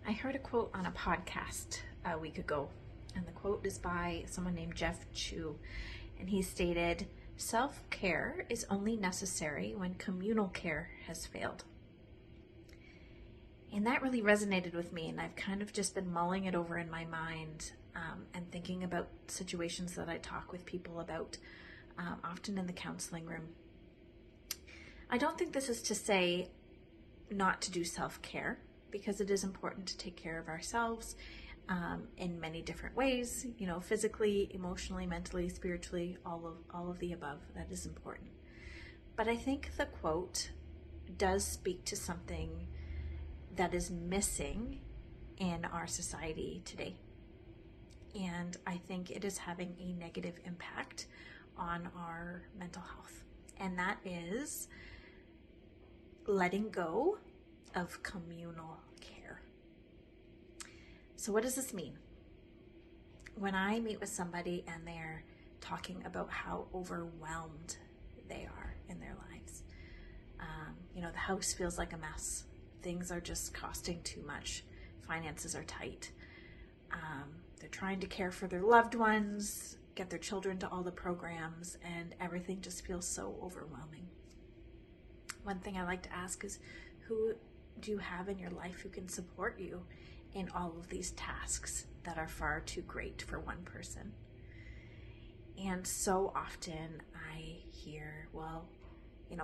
I heard a quote on a podcast a week ago, and the quote is by someone named Jeff Chu, and he stated, "Self-care is only necessary when communal care has failed." And that really resonated with me, and I've kind of just been mulling it over in my mind and thinking about situations that I talk with people about, often in the counseling room. I don't think this is to say not to do self-care, because it is important to take care of ourselves in many different ways, physically, emotionally, mentally, spiritually, all of the above. That is important. But I think the quote does speak to something that is missing in our society today. And I think it is having a negative impact on our mental health. And that is letting go of communal care. So what does this mean? When I meet with somebody and they're talking about how overwhelmed they are in their lives, the house feels like a mess. Things are just costing too much. Finances are tight. They're trying to care for their loved ones, get their children to all the programs, and everything just feels so overwhelming. One thing I like to ask is, who do you have in your life who can support you in all of these tasks that are far too great for one person? And so often I hear, well,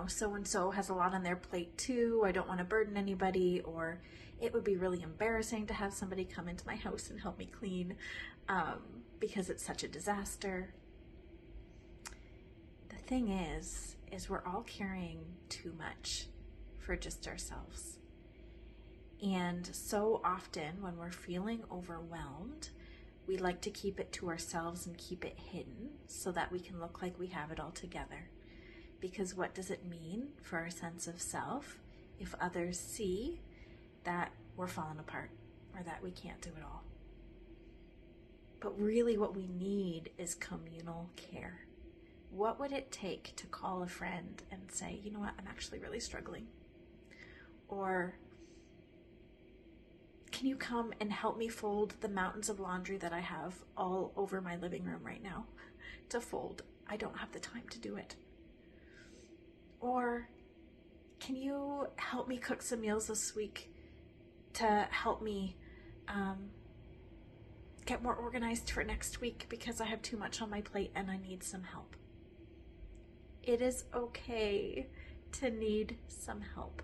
so-and-so has a lot on their plate too. I don't want to burden anybody, or it would be really embarrassing to have somebody come into my house and help me clean because it's such a disaster. The thing is we're all carrying too much for just ourselves. And so often when we're feeling overwhelmed, we like to keep it to ourselves and keep it hidden so that we can look like we have it all together. Because what does it mean for our sense of self if others see that we're falling apart or that we can't do it all? But really what we need is communal care. What would it take to call a friend and say, you know what, I'm actually really struggling? Or, can you come and help me fold the mountains of laundry that I have all over my living room right now to fold? I don't have the time to do it. Or, can you help me cook some meals this week to help me get more organized for next week because I have too much on my plate and I need some help? It is okay to need some help.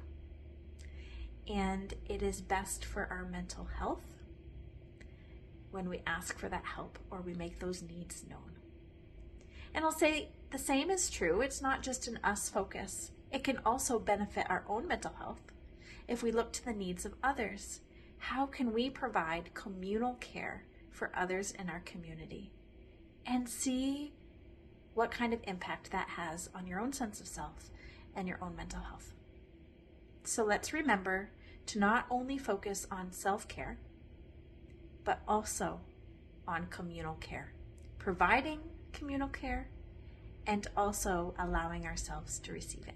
And it is best for our mental health when we ask for that help or we make those needs known. And I'll say the same is true. It's not just an us focus. It can also benefit our own mental health if we look to the needs of others. How can we provide communal care for others in our community and see what kind of impact that has on your own sense of self and your own mental health? So let's remember to not only focus on self-care, but also on communal care, providing communal care and also allowing ourselves to receive it.